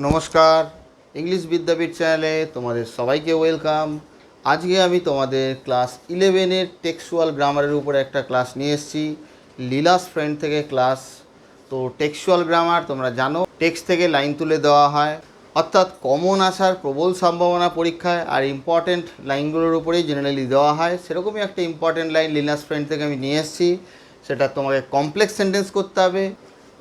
নমস্কার, ইংলিশ বিদ্যাপীঠ চ্যানেলে তোমাদের সবাইকে ওয়েলকাম। আজকে আমি তোমাদের ক্লাস 11-এর টেক্সচুয়াল গ্রামারের উপরে একটা ক্লাস নিয়ে এসেছি। লীলাস ফ্রেন্ড থেকে ক্লাস। তো টেক্সচুয়াল গ্রামার তোমরা জানো, টেক্সট থেকে লাইন তুলে দেওয়া হয়, অর্থাৎ কমন আসার প্রবল সম্ভাবনা পরীক্ষায় আর ইম্পর্টেন্ট লাইনগুলোর উপরেই জেনারেলি দেওয়া হয়। সেরকমই একটা ইম্পর্টেন্ট লাইন লীলাস ফ্রেন্ড থেকে আমি নিয়ে এসেছি। সেটা তোমাকে কমপ্লেক্স সেন্টেন্স করতে হবে।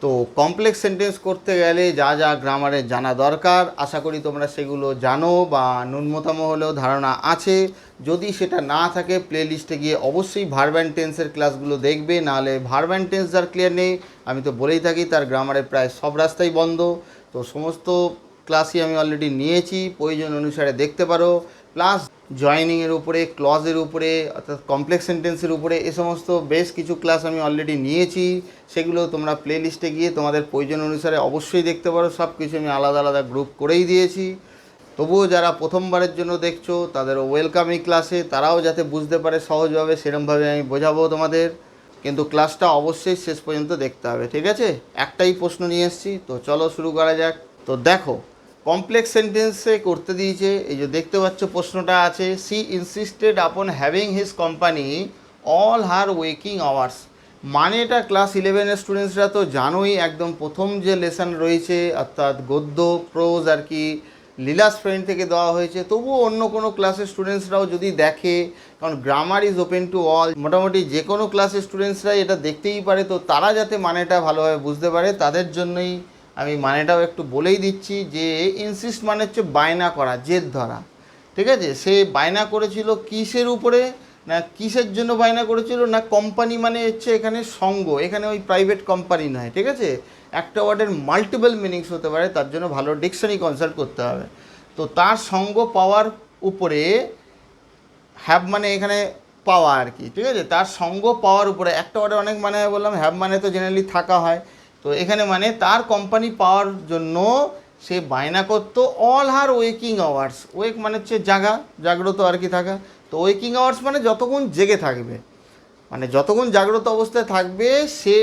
তো কমপ্লেক্স সেন্টেন্স করতে গেলে যা যা গ্রামারে জানা দরকার, আশা করি তোমরা সেগুলো জানো বা ন্যূনতম হলেও ধারণা আছে। যদি সেটা না থাকে, প্লে লিস্টে গিয়ে অবশ্যই ভার্ব অ্যান্ড টেন্সের ক্লাসগুলো দেখবে। নাহলে ভার্ব অ্যান্ড টেন্স যার ক্লিয়ার নেই, আমি তো বলেই থাকি তার গ্রামারে প্রায় সব রাস্তাই বন্ধ। তো সমস্ত ক্লাসই আমি অলরেডি নিয়েছি, প্রয়োজন অনুসারে দেখতে পারো। প্লাস জয়েনিংয়ের উপরে, ক্লজের উপরে, অর্থাৎ কমপ্লেক্স সেন্টেন্সের উপরে এ সমস্ত বেশ কিছু ক্লাস আমি অলরেডি নিয়েছি। সেগুলো তোমরা প্লে লিস্টে গিয়ে তোমাদের প্রয়োজন অনুসারে অবশ্যই দেখতে পারো। সব কিছু আমি আলাদা আলাদা গ্রুপ করেই দিয়েছি। তবুও যারা প্রথমবারের জন্য দেখছো তাদেরও ওয়েলকাম এই ক্লাসে। তারাও যাতে বুঝতে পারে সহজভাবে, সেরকমভাবে আমি বোঝাবো তোমাদের। কিন্তু ক্লাসটা অবশ্যই শেষ পর্যন্ত দেখতে হবে, ঠিক আছে? একটাই প্রশ্ন নিয়ে এসেছি, তো চলো শুরু করা যাক। তো দেখো, কমপ্লেক্স সেন্টেন্সে করতে দিয়েছে, এই যে দেখতে পাচ্ছ প্রশ্নটা আছে, সি ইনসিস্টেড আপন having his company all her waking hours. মানেটা ক্লাস 11-এর স্টুডেন্টসরা তো জানোই, একদম প্রথম যে লেসন রয়েছে, অর্থাৎ গদ্য প্রোজ আর কি, লীলাস ফ্রেন্ড থেকে দেওয়া হয়েছে। তবুও অন্য কোনো ক্লাসের স্টুডেন্টসরাও যদি দেখে, কারণ grammar is open to all, মোটামুটি যে কোনো ক্লাসের স্টুডেন্টসরাই এটা দেখতেই পারে। তো তারা যাতে মানেটা ভালোভাবে বুঝতে পারে, তাদের জন্যই আমি মানেটাও একটু বলেই দিচ্ছি। যে ইনসিস্ট মানে হচ্ছে বায়না করা, জেদ ধরা, ঠিক আছে? সে বায়না করেছিল কিসের উপরে, না কিসের জন্য বায়না করেছিল, না কোম্পানি মানে হচ্ছে এখানে সঙ্গ, এখানে ওই প্রাইভেট কোম্পানি নয়, ঠিক আছে? একটা ওয়ার্ডের মাল্টিপল মিনিংস হতে পারে, তার জন্য ভালো ডিকশনারি কনসাল্ট করতে হবে। তো তার সঙ্গ পাওয়ার উপরে, হ্যাভ মানে এখানে পাওয়া আর কি, ঠিক আছে? তার সঙ্গ পাওয়ার উপরে, একটা ওয়ার্ডে অনেক মানে হয় বললাম, হ্যাভ মানে তো জেনারেলি থাকা হয়। তো এখানে মানে তার কোম্পানি পাওয়ার জন্য সে বায়না করতো অল হার ওয়েকিং আওয়ার্স। ওয়েক মানে হচ্ছে জাগা, জাগ্রত আর কি থাকা। তো ওয়েকিং আওয়ার্স মানে যতক্ষণ জেগে থাকবে, মানে যতক্ষণ জাগ্রত অবস্থায় থাকবে সে,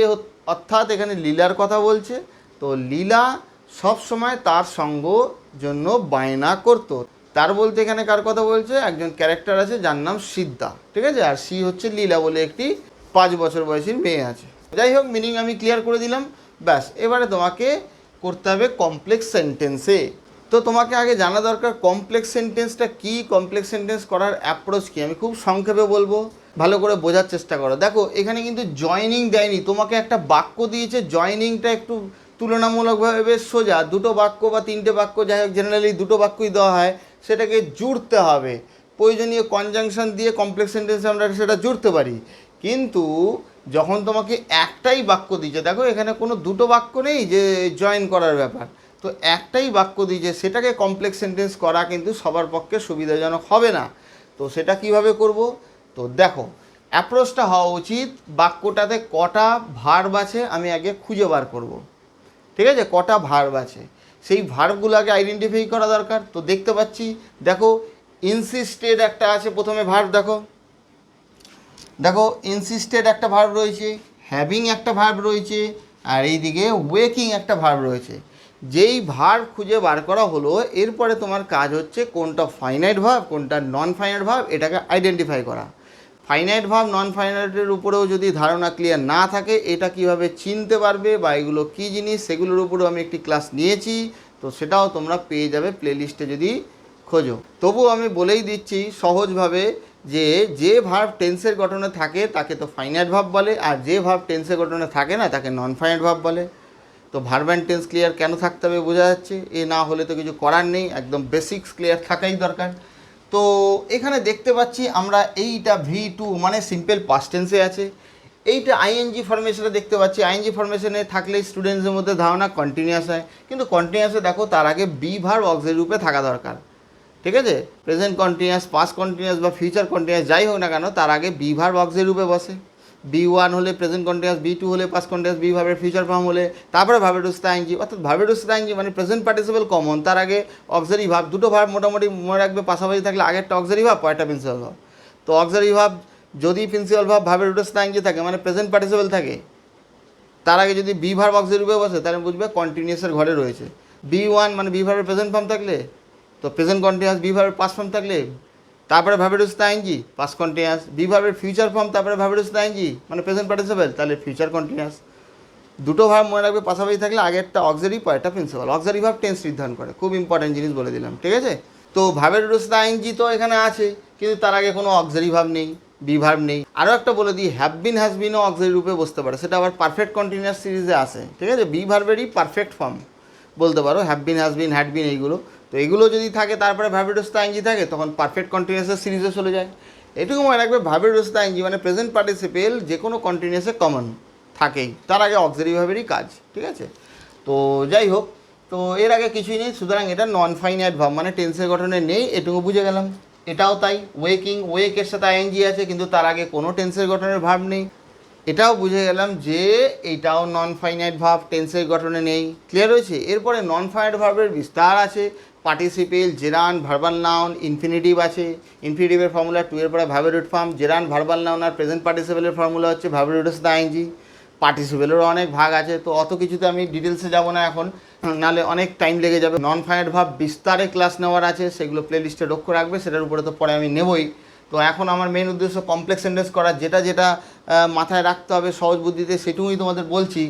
অর্থাৎ এখানে লীলার কথা বলছে। তো লীলা সব সময় তার সঙ্গ জন্য বায়না করতো। তার বলতে এখানে কার কথা বলছে, একজন ক্যারেক্টার আছে যার নাম সিদ্ধা, ঠিক আছে? আর সি হচ্ছে লীলা বলে একটি 5 বছর বয়সী মেয়ে আছে। যাই হোক, মিনিং আমি ক্লিয়ার করে দিলাম। ব্যাস, এবারে তোমাকে করতে হবে কমপ্লেক্স সেন্টেন্সে। তো তোমাকে আগে জানা দরকার কমপ্লেক্স সেন্টেন্সটা কী, কমপ্লেক্স সেন্টেন্স করার অ্যাপ্রোচ কী। আমি খুব সংক্ষেপে বলবো, ভালো করে বোঝার চেষ্টা করো। দেখো, এখানে কিন্তু জয়নিং দেয়নি, তোমাকে একটা বাক্য দিয়েছে। জয়নিংটা একটু তুলনামূলকভাবে বেশ সোজা, দুটো বাক্য বা তিনটে বাক্য, যাই হোক জেনারেলি দুটো বাক্যই দেওয়া হয়, সেটাকে জুড়তে হবে। প্রয়োজনীয় কনজাংশন দিয়ে কমপ্লেক্স সেন্টেন্সে আমরা সেটা জুড়তে পারি। কিন্তু যখন তোমাকে একটাই বাক্য দিয়েছে, দেখো এখানে কোনো দুটো বাক্য নেই যে জয়েন করার ব্যাপার, তো একটাই বাক্য দিয়েছে, সেটাকে কমপ্লেক্স সেন্টেন্স করা কিন্তু সবার পক্ষে সুবিধাজনক হবে না। তো সেটা কিভাবে করব? তো দেখো, অ্যাপ্রোচটা হওয়া উচিত, বাক্যটাতে কটা ভার্ব আছে আমি আগে খুঁজে বার করব, ঠিক আছে? কটা ভার্ব আছে, সেই ভার্বগুলোকে আইডেন্টিফাই করা দরকার। তো দেখতে পাচ্ছি, দেখো ইনসিস্টেড একটা আছে প্রথমে ভার্ব, দেখো দেখো ইনসিস্টেড একটা ভার্ব রয়েছে, হ্যাভিং একটা ভার্ব রয়েছে, আর এইদিকে ওয়েকিং একটা ভার্ব রয়েছে। যেই ভার্ব খুঁজে বার করা হলো, এরপরে তোমার কাজ হচ্ছে কোনটা ফাইনাইট ভার্ব কোনটা নন ফাইনাইট ভার্ব, এটাকে আইডেন্টিফাই করা। ফাইনাইট ভার্ব নন ফাইনাইটের উপরেও যদি ধারণা ক্লিয়ার না থাকে, এটা কিভাবে চিনতে পারবে বা এগুলো কী জিনিস, সেগুলোর উপরেও আমি একটি ক্লাস নিয়েছি। তো সেটাও তোমরা পেয়ে যাবে প্লেলিস্টে যদি খোঁজো। তবুও আমি বলেই দিচ্ছি সহজভাবে, যে যে ভার্ব টেন্সের গঠনে থাকে তাকে তো ফাইনাইট ভার্ব বলে, আর যে ভার্ব টেন্সের গঠনে থাকে না তাকে নন ফাইনাইট ভার্ব বলে। তো ভার্ব অ্যান্ড টেন্স ক্লিয়ার কেন থাকতে হবে বোঝা যাচ্ছে। এ না হলে তো কিছু করার নেই, একদম বেসিক্স ক্লিয়ার থাকাই দরকার। তো এখানে দেখতে পাচ্ছি আমরা এইটা V2 মানে সিম্পল পাস্ট টেন্সে আছে। এইটা আইএনজি ফরমেশনে দেখতে পাচ্ছি, আইএনজি ফরমেশনে থাকলে স্টুডেন্টসদের মধ্যে ধারণা কন্টিনিউয়াস হয়, কিন্তু কন্টিনিউয়াসে দেখো তার আগে বি ভার্ব অক্সিলারি রূপে থাকা দরকার, ঠিক আছে? প্রেজেন্ট কন্টিনিউয়াস, পাস্ট কন্টিনিউয়াস বা ফিউচার কন্টিনিউয়াস যাই হোক না কেন, তার আগে বি ভার্ব অক্সিলারি রূপে বসে। B1 হলে প্রেজেন্ট কন্টিনিউয়াস, B2 হলে পাস্ট কন্টিনিউয়াস, বি ভার্বের ফিউচার ফর্ম হলে তারপরে ভার্বের টু আইএনজি, অর্থাৎ ভার্বের টু আইএনজি মানে প্রেজেন্ট পার্টিসিপল কমন, তার আগে অক্সিলারি ভার্ব। দুটো ভার্ব মোটামুটি মনে রাখবে পাশাপাশি থাকলে আগেরটা অক্সিলারি ভার্ব, পরেরটা প্রিন্সিপাল ভার্ব। তো অক্সিলারি ভার্ব যদি প্রিন্সিপাল ভার্ব ভার্বের টু আইএনজি থাকে মানে প্রেজেন্ট পার্টিসিপল থাকে, তার আগে যদি বি ভার্ব অক্সিলারি রূপে বসে, তাহলে বুঝবে কন্টিনিউয়াসের ঘরে রয়েছে। B1 মানে বি ভার্বের প্রেজেন্ট ফর্ম থাকলে, তো প্রেজেন্ট কন্টিনিউয়াস বি ভার্বের পাস্ট ফর্ম থাকলে, তারপরে ভার্বের to ING past continuous, be ভার্বের ফিউচার ফর্ম তারপরে ভার্বের টু আইএনজি মানে প্রেজেন্ট পার্টিসিপেল, তাহলে ফিউচার কন্টিনিউয়াস। দুটো ভার্ব মনে রাখবে পাশাপাশি থাকলে আগেরটা অক্সিলারি পরেরটা প্রিন্সিপাল। অক্সিলারি ভার্ব টেন্স নির্ধারণ করে, খুব ইম্পর্টেন্ট জিনিস বলে দিলাম, ঠিক আছে। তো ভার্বের টু আইএনজি তো এখানে আছে, কিন্তু তার আগে কোনো অক্সিলারি ভার্ব নেই, বি ভার্ব নেই। আরও একটা বলে দিই, হ্যাভ বিন হ্যাজ বিনও অক্সিলারি রূপে বসতে পারে, সেটা আবার পারফেক্ট কন্টিনিউয়াস সিরিজে আসে, ঠিক আছে। বি ভার্বেরই পারফেক্ট ফর্ম বলতে পারো, have been has been had been এইগুলো। তো এগুলো যদি থাকে তারপরে ভার্বের টু আইএনজি থাকে, তখন পারফেক্ট কন্টিনিউয়াসের সিরিজে চলে যায়। এটুকু মনে রাখবে, ভার্বের টু আইএনজি মানে প্রেজেন্ট পার্টিসিপেল যে কোনো কন্টিনিউয়াসে কমন থাকেই, তার আগে অক্সিলারি ভার্বেরই কাজ, ঠিক আছে। তো যাই হোক, তো এর আগে কিছুই নেই, সুতরাং এটা নন ফাইনাইট ভার্ব মানে টেন্সের গঠনে নেই, এটুকু বুঝে গেলাম। এটাও তাই, ওয়েকিং, ওয়েকের সাথে আইএনজি আছে, কিন্তু তার আগে কোনো টেন্সের গঠনের ভার্ব নেই। এটাও বুঝে গেলাম যে এইটাও নন ফাইনাইট ভার্ব, টেন্সের গঠনে নেই। ক্লিয়ার হয়েছে? এরপরে নন ফাইনাইট ভার্বের বিস্তার আছে, participle, gerund, verbal noun, infinitive আছে। ইনফিনিটিভের ফর্মুলা টু, এর পরে ভার্বের root form, gerund, verbal noun আর প্রেজেন্ট পার্টিসিপেলের ফর্মুলা হচ্ছে ভার্বের রুটের সাথে আইএনজি। পার্টিসিপেলেরও অনেক ভাগ আছে, তো অত কিছুতে আমি ডিটেলসে যাব না এখন, নাহলে অনেক টাইম লেগে যাবে। নন ফাইনাইট ভার্ব বিস্তারে ক্লাস নেওয়ার আছে, সেগুলো প্লেলিস্টে লক্ষ্য রাখবে, সেটার উপরে তো পরে আমি নেবই। তো এখন আমার মেন উদ্দেশ্য কমপ্লেক্স সেন্টেন্স করা, যেটা যেটা মাথায় রাখতে হবে সহজ বুদ্ধিতে সেটুকুই তোমাদের বলছি।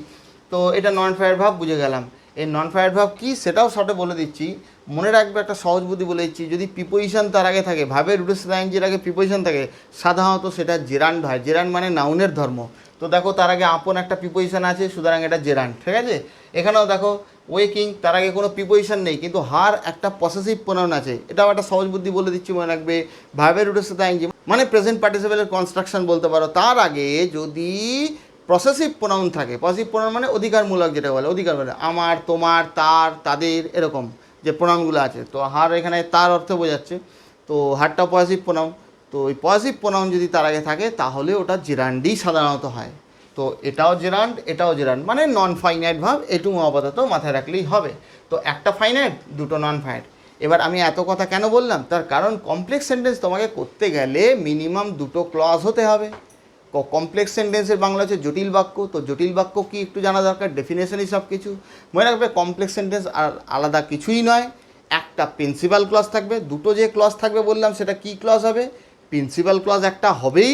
তো এটা নন ফায়ার ভাব বুঝে গেলাম। এই নন ফায়ার ভাব কী সেটাও শর্টে বলে দিচ্ছি, মনে রাখবে একটা সহজ বুদ্ধি বলে দিচ্ছি। যদি প্রিপোজিশন তার আগে থাকে, ভাবের রুটের সাথে আইএনজির আগে প্রিপোজিশন থাকে, সাধারণত সেটা জেরান্ড হয়। জেরান্ড মানে নাউনের ধর্ম। তো দেখো তার আগে আপন একটা প্রিপোজিশন আছে, সুতরাং এটা জেরান্ড, ঠিক আছে। এখানেও দেখো ওয়েকিং, তার আগে কোনো প্রিপোজিশন নেই, কিন্তু হার একটা পসেসিভ প্রোনাউন আছে। এটাও একটা সহজ বুদ্ধি বলে দিচ্ছি, মনে রাখবে। ভার্বের রুটের সাথে আইএনজি মানে প্রেজেন্ট পার্টিসিপেলের কনস্ট্রাকশন বলতে পারো, তার আগে যদি পসেসিভ প্রোনাউন থাকে, পসেসিভ প্রোনাউন মানে অধিকারমূলক, যেটা বলে অধিকার বলে, আমার, তোমার, তার, তাদের, এরকম যে প্রোনাউনগুলো আছে। তো হার এখানে তার অর্থে বোঝাচ্ছে, তো হারটা পসেসিভ প্রোনাউন। তো ওই পসেসিভ প্রোনাউন যদি তার আগে থাকে তাহলে ওটা জেরান্ডই সাধারণত হয়। তো এটাও জেরান্ড, এটাও জেরান্ড, মানে নন ফাইনাইট ভাব, এটুকু আপাতত মাথায় রাখলেই হবে। তো একটা ফাইনাইট, দুটো নন ফাইনাইট। এবার আমি এত কথা কেন বললাম, তার কারণ কমপ্লেক্স সেন্টেন্স তোমাকে করতে গেলে মিনিমাম দুটো ক্লজ হতে হবে। কমপ্লেক্স সেন্টেন্সের বাংলা হচ্ছে জটিল বাক্য। তো জটিল বাক্য কি একটু জানা দরকার, ডেফিনেশনই সব কিছু। মনে রাখবে কমপ্লেক্স সেন্টেন্স আর আলাদা কিছুই নয়, একটা প্রিন্সিপাল ক্লজ থাকবে, দুটো যে ক্লজ থাকবে বললাম সেটা কি ক্লজ হবে, প্রিন্সিপাল ক্লজ একটা হবেই,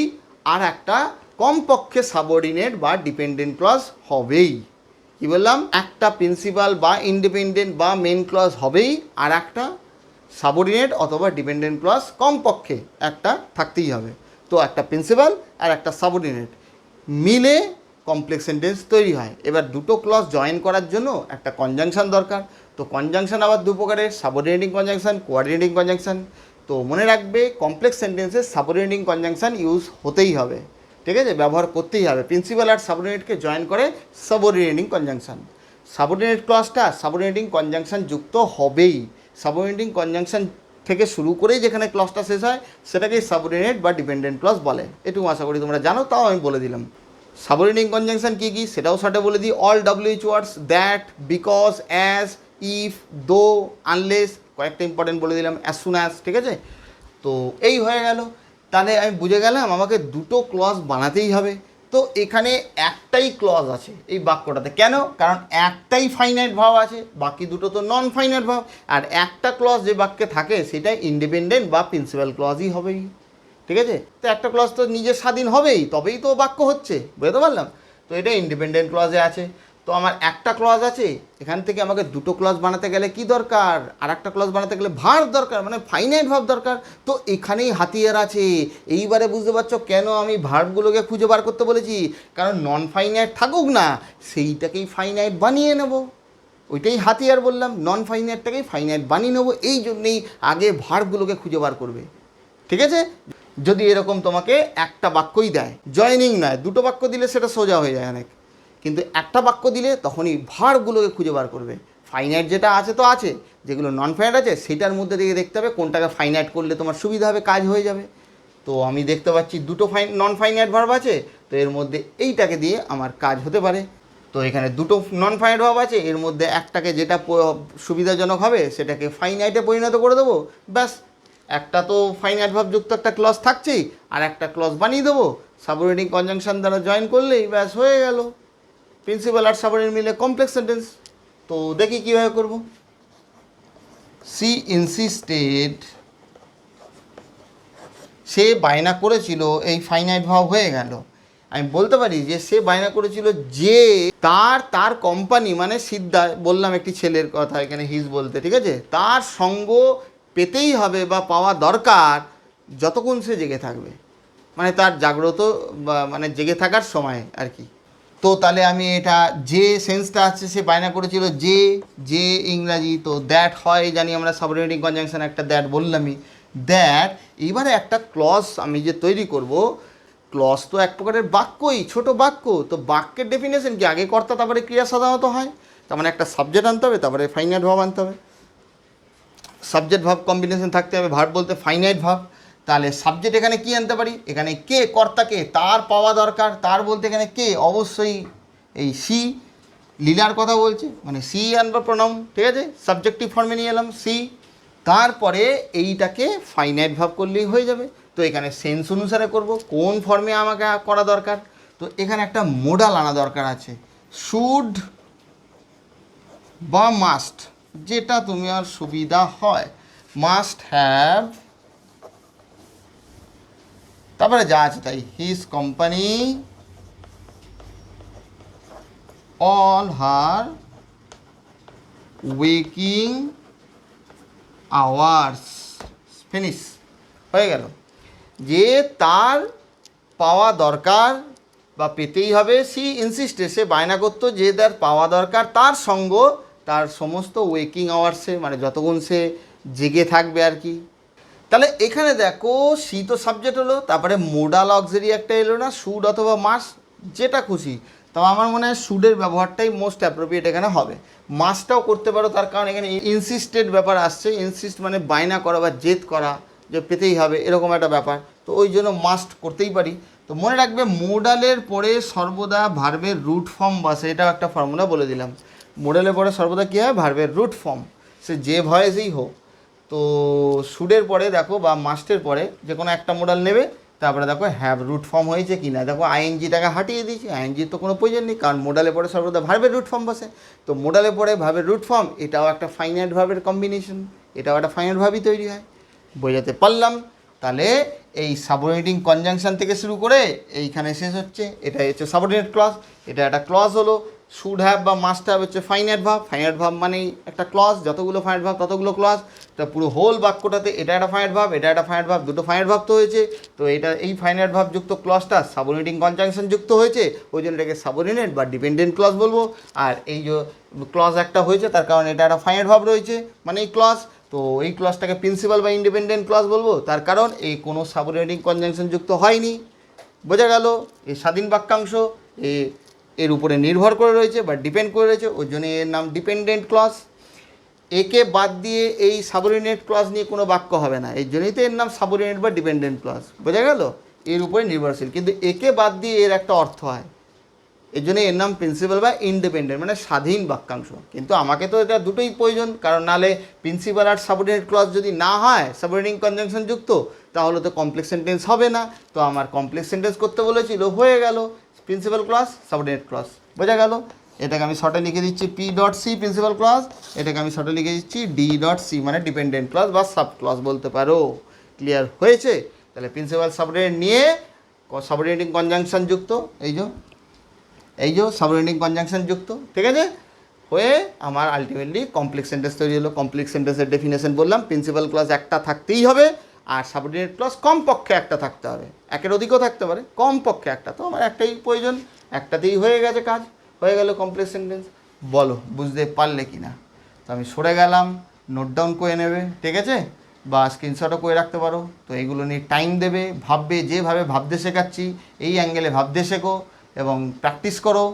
আর একটা কমপক্ষে সাবঅর্ডিনেট বা ডিপেন্ডেন্ট ক্লজ হবেই। কি বললাম, একটা প্রিন্সিপাল বা ইন্ডিপেন্ডেন্ট বা মেন ক্লজ হবেই, আর একটা সাবঅর্ডিনেট অথবা ডিপেন্ডেন্ট ক্লজ কমপক্ষে একটা থাকতেই হবে। তো একটা প্রিন্সিপাল আর একটা সাবঅর্ডিনেট মিলে কমপ্লেক্স সেন্টেন্স তৈরি হয়। এবার দুটো ক্লজ জয়েন করার জন্য একটা কনজাংশন দরকার। তো কনজাংশন আবার দু প্রকারের, সাবঅর্ডিনেটিং কনজাংশন, কোঅর্ডিনেটিং কনজাংশন। তো মনে রাখবে কমপ্লেক্স সেন্টেন্সে সাবঅর্ডিনেটিং কনজাংশন ইউজ হতেই হবে, ঠিক আছে, ব্যবহার করতেই হবে। প্রিন্সিপাল আর সাবঅর্ডিনেটকে জয়েন করে সাবঅর্ডিনেটিং কনজাংশন। সাবঅর্ডিনেট ক্লজটা সাবঅর্ডিনেটিং কনজাংশন যুক্ত হবেই। সাবঅর্ডিনেটিং কনজাংশন থেকে শুরু করেই যেখানে ক্লজটা শেষ হয় সেটাকেই সাবঅর্ডিনেট বা ডিপেন্ডেন্ট ক্লজ বলে। এটুকু আশা করি তোমরা জানো, তাও আমি বলে দিলাম। সাবঅর্ডিনেটিং কনজাংশন কী কী সেটাও শর্টে বলে দিই। All WH words, that, because, as, if, দো, আনলেস, কয়েকটা ইম্পর্টেন্ট বলে দিলাম, অ্যাজ সুন অ্যাজ, ঠিক আছে। তো এই হয়ে গেল। তাহলে আমি বুঝে গেলাম আমাকে দুটো ক্লজ বানাতেই হবে। তো এখানে একটাই ক্লজ আছে এই বাক্যটাতে, কেন? কারণ একটাই ফাইনাইট ভাব আছে, বাকি দুটো তো নন ফাইনাইট ভাব। আর একটা ক্লজ যে বাক্যে থাকে সেটা ইন্ডিপেন্ডেন্ট বা প্রিন্সিপাল ক্লজই হবেই, ঠিক আছে। তো একটা ক্লজ তো নিজের স্বাধীন হবেই, তবেই তো বাক্য হচ্ছে, বুঝতে পারলাম। তো এটা ইন্ডিপেন্ডেন্ট ক্লজে আছে। তো আমার একটা ক্লজ আছে, এখান থেকে আমাকে দুটো ক্লজ বানাতে গেলে কি দরকার, আর একটা ক্লজ বানাতে গেলে ভার্ব দরকার, মানে ফাইনাইট ভাব দরকার। তো এখানেই হাতিয়ার আছে। এইবারে বুঝতে পারছো কেন আমি ভার্বগুলোকে খুঁজে বার করতে বলেছি, কারণ নন ফাইনাইট থাকুক না, সেইটাকেই ফাইনাইট বানিয়ে নেব। ওইটাই হাতিয়ার বললাম, নন ফাইনাইটটাকেই ফাইনাইট বানিয়ে নেবো, এই জন্যেই আগে ভার্বগুলোকে খুঁজে বার করবে, ঠিক আছে। যদি এরকম তোমাকে একটা বাক্যই দেয়, জয়েনিং নয়, দুটো বাক্য দিলে সেটা সোজা হয়ে যায় অনেক, কিন্তু একটা বাক্য দিলে তখনই ভার্বগুলোকে খুঁজে বার করবে। ফাইনাইট যেটা আছে তো আছে, যেগুলো নন ফাইনাইট আছে সেটার মধ্যে দিয়ে দেখতে হবে কোনটাকে ফাইনাইট করলে তোমার সুবিধা হবে, কাজ হয়ে যাবে। তো আমি দেখতে পাচ্ছি দুটো নন ফাইনাইট ভার্ব আছে, তো এর মধ্যে এইটাকে দিয়ে আমার কাজ হতে পারে। তো এখানে দুটো নন ফাইনাইট ভার্ব আছে, এর মধ্যে একটাকে যেটা সুবিধাজনক হবে সেটাকে ফাইনাইটে পরিণত করে দেবো, ব্যাস। একটা তো ফাইনাইট ভার্ব যুক্ত একটা ক্লজ থাকছেই, আর একটা ক্লজ বানিয়ে দেবো সাবঅর্ডিনেটিং কনজাংশন দ্বারা জয়েন করলেই, ব্যাস হয়ে গেল প্রিন্সিপাল আর সাবঅর্ডিনেট মিলে কমপ্লেক্স সেন্টেন্স। তো দেখি কীভাবে করবো। সি ইনসিস্টেড, সে বায়না করেছিল, এই ফাইনাইট ভার্ব হয়ে গেল। আমি বলতে পারি যে সে বায়না করেছিল যে তার কোম্পানি মানে সিদ্ধা, বললাম একটি ছেলের কথা এখানে হিজ বলতে, ঠিক আছে, তার সঙ্গ পেতেই হবে বা পাওয়া দরকার যতক্ষণ সে জেগে থাকবে, মানে তার জাগ্রত বা মানে জেগে থাকার সময় আর কি। তো তাহলে আমি এটা যে সেন্সটা আছে, সে বায়না করেছিল যে ইংরাজি, তো দ্যাট হয় জানি আমরা, সাবঅর্ডিনেটিং কনজাংশন একটা দ্যাট বললামই, দ্যাট। এবারে একটা ক্লজ আমি যে তৈরি করব, ক্লজ তো এক প্রকারের বাক্যই, ছোট বাক্য। তো বাক্যের ডেফিনেশন কি, আগে কর্তা তারপরে ক্রিয়া সাধারণত হয়, তার মানে একটা সাবজেক্ট আনতে হবে, তারপরে ফাইনাইট ভার্ব আনতে হবে, সাবজেক্ট ভার্ব কম্বিনেশন থাকতে হবে, ভার্ব বলতে ফাইনাইট ভার্ব। তাহলে সাবজেক্ট এখানে কি আনতে পারি, এখানে কে, কর্তাকে, তার পাওয়া দরকার, তার বলতে এখানে কে, অবশ্যই এই সি, লীলার কথা বলছে মানে সি আনবার প্রনাউন, ঠিক আছে, সাবজেক্টিভ ফর্মে নিয়ে এলাম সি। তারপরে এইটাকে ফাইনাইট ভার্ব করলেই হয়ে যাবে। তো এখানে সেন্স অনুসারে করব, কোন ফর্মে আমাকে করা দরকার। তো এখানে একটা মোডাল আনা দরকার আছে, শুড বা মাস্ট, যেটা তুমি আর সুবিধা হয়। মাস্ট হ্যাভ, তারপরে যা আছে তাই, his company all her waking hours, finish, হয়ে গেল। যে তার পাওয়া দরকার বা পেতেই হবে, সি ইনসিস্টে, সে বায়না করতো যে তার পাওয়া দরকার তার সঙ্গ তার সমস্ত ওয়েকিং আওয়ার্সে, মানে যতক্ষণ সে জেগে থাকবে আর কি। তাহলে এখানে দেখো সি তো সাবজেক্ট হলো, তারপরে মোডাল অক্সিলারি একটা এলো না, শুড অথবা মাস্ট, যেটা খুশি। তো আমার মনে হয় শুডের ব্যবহারটাই মোস্ট অ্যাপ্রোপ্রিয়েট এখানে হবে। মাস্টটাও করতে পারো, তার কারণ এখানে ইনসিস্টেড ব্যাপার আসছে, ইনসিস্ট মানে বায়না করা বা জেদ করা, যে পেতেই হবে এরকম একটা ব্যাপার, তো ওই জন্য মাস্ট করতেই পারি। তো মনে রাখবে মোডালের পরে সর্বদা ভার্বের রুট ফর্ম বসে, এটাও একটা ফর্মুলা বলে দিলাম। মোডালের পরে সর্বদা কী হয়, ভার্বের রুট ফর্ম, সে যে ভয়েসেই হোক। তো শুডের পরে দেখো বা মাস্টের পরে যে কোনো একটা মোডাল নেবে, তারপরে দেখো হ্যাভ রুট ফর্ম হয়েছে কি না। দেখো আইএনজিটাকে হাঁটিয়ে দিয়েছি, আইএনজির তো কোনো প্রয়োজন নেই, কারণ মোডালে পরে সর্বদা ভার্বের রুট ফর্ম বসে। তো মোডালে পরে ভার্বের রুট ফর্ম, এটাও একটা ফাইনাইট ভার্বের কম্বিনেশন, এটাও একটা ফাইনাইট ভার্বই তৈরি হয়। বোঝাতে পারলাম? তাহলে এই সাবঅর্ডিনেটিং কনজাংশন থেকে শুরু করে এইখানে শেষ হচ্ছে, এটা হচ্ছে সাবঅর্ডিনেট ক্লজ, এটা একটা ক্লজ হলো। শুড হ্যাভ বা মাস্ট হ্যাভ হচ্ছে ফাইনাইট ভার্ব, ফাইনাইট ভার্ব মানেই একটা ক্লজ, যতগুলো ফাইনাইট ভার্ব ততগুলো ক্লজ। তা পুরো হোল বাক্যটাতে এটা একটা ফাইনাইট ভার্ব, এটা একটা ফাইনাইট ভার্ব, দুটো ফাইনাইট ভার্ব তো হয়েছে। তো এটা এই ফাইনাইট ভার্ব যুক্ত ক্লজটা সাবঅর্ডিনেটিং কনজাংশন যুক্ত হয়েছে, ওই জন্য এটাকে সাবঅর্ডিনেট বা ডিপেন্ডেন্ট ক্লজ বলবো। আর এই যে ক্লজ একটা হয়েছে তার কারণে এটা একটা ফাইনাইট ভার্ব রয়েছে মানে এই ক্লজ, তো এই ক্লজটাকে প্রিন্সিপাল বা ইন্ডিপেন্ডেন্ট ক্লজ বলবো, তার কারণ এই কোনো সাবঅর্ডিনেটিং কনজাংশন যুক্ত হয়নি। বোঝা গেল? এই স্বাধীন বাক্যাংশ এর উপরে নির্ভর করে রয়েছে বা ডিপেন্ড করে রয়েছে, ওই জন্য এর নাম ডিপেন্ডেন্ট ক্লজ। একে বাদ দিয়ে এই সাবঅর্ডিনেট ক্লজ নিয়ে কোনো বাক্য হবে না, এই জন্যই তো এর নাম সাবঅর্ডিনেট বা ডিপেন্ডেন্ট ক্লজ। বোঝা গেল? এর উপরে নির্ভরশীল, কিন্তু একে বাদ দিয়ে এর একটা অর্থ হয়, এর জন্য এর নাম প্রিন্সিপাল বা ইন্ডিপেন্ডেন্ট মানে স্বাধীন বাক্যাংশ। কিন্তু আমাকে তো এটা দুটোই প্রয়োজন, কারণ নাহলে প্রিন্সিপাল আর সাবঅর্ডিনেট ক্লজ যদি না হয় সাবঅর্ডিনেটিং কনজাংশন যুক্ত, তাহলে তো কমপ্লেক্স সেন্টেন্স হবে না। তো আমার কমপ্লেক্স সেন্টেন্স করতে বলেছিল, হয়ে গেল প্রিন্সিপাল ক্লজ সাবঅর্ডিনেট ক্লজ। বোঝা গেল? এটাকে আমি শর্টে লিখে দিচ্ছি P dot C principal clause, এটাকে আমি শর্টে লিখে দিচ্ছি ডি ডট সি মানে ডিপেন্ডেন্ট ক্লজ বা সাব ক্লজ বলতে পারো। ক্লিয়ার হয়েছে? তাহলে প্রিন্সিপাল সাবঅর্ডিনেট নিয়ে সাবঅর্ডিনেটিং কনজাংশন যুক্ত, এই যে সাবঅর্ডিনেটিং কনজাংশন যুক্ত, ঠিক আছে, হয়ে আমার আলটিমেটলি কমপ্লেক্স সেন্টেন্স তৈরি হলো। কমপ্লেক্স সেন্টেন্সের ডেফিনেশন বললাম, প্রিন্সিপাল ক্লজ একটা থাকতেই হবে, আর সাবঅর্ডিনেট ক্লজ কমপক্ষে একটা থাকতে হবে, একের অধিকও থাকতে পারে, কমপক্ষে একটা। তো আমার একটাই প্রয়োজন, একটাতেই হয়ে গেছে কাজ, হয়ে গেল কমপ্লেক্স সেন্টেন্স। বলো বুঝতে পারলে কি না? তো আমি সরে গেলাম, নোট ডাউন করে নেবে, ঠিক আছে, বা স্ক্রিনশটও করে রাখতে পারো। তো এইগুলো নিয়ে টাইম দেবে, ভাববে, যেভাবে ভাবতে শেখাচ্ছি এই অ্যাঙ্গেলে ভাবতে শেখো এবং প্র্যাকটিস করো,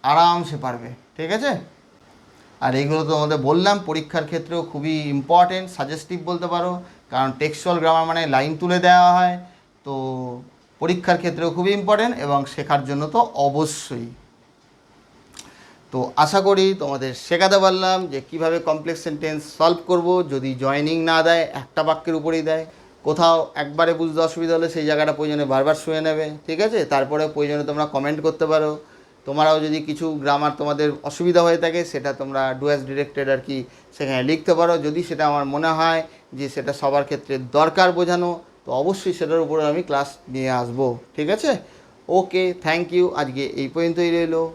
আরামসে পারবে, ঠিক আছে। আর এইগুলো তো আমাদের বললাম পরীক্ষার ক্ষেত্রেও খুবই ইম্পর্টেন্ট, সাজেস্টিভ বলতে পারো, কারণ টেক্সচুয়াল গ্রামার মানে লাইন তুলে দেওয়া হয়। তো পরীক্ষার ক্ষেত্রেও খুবই ইম্পর্টেন্ট এবং শেখার জন্য তো অবশ্যই। তো আশা করি তোমাদের শেখাতে পারলাম যে কিভাবে কমপ্লেক্স সেন্টেন্স সলভ করব। যদি জয়েনিং না দেয়, একটা বাক্যের উপরেই দেয়, কোথাও একবারে বুঝতে অসুবিধা হলে সেই জায়গাটা প্রয়োজনে বারবার শুয়ে নেবে, ঠিক আছে। তারপরে প্রয়োজনে তোমরা কমেন্ট করতে পারো। তোমরাও যদি কিছু গ্রামার তোমাদের অসুবিধা হয়ে থাকে সেটা তোমরা ডু অ্যাজ ডিরেক্টেড আর কি সেখানে লিখতে পারো। যদি সেটা আমার মনে হয় যে সেটা সবার ক্ষেত্রে দরকার বোঝানো, তো অবশ্যই সেটার উপরে আমি ক্লাস নিয়ে আসবো। ঠিক আছে? ওকে, থ্যাংক ইউ। আজকে এই পর্যন্তই রইলো।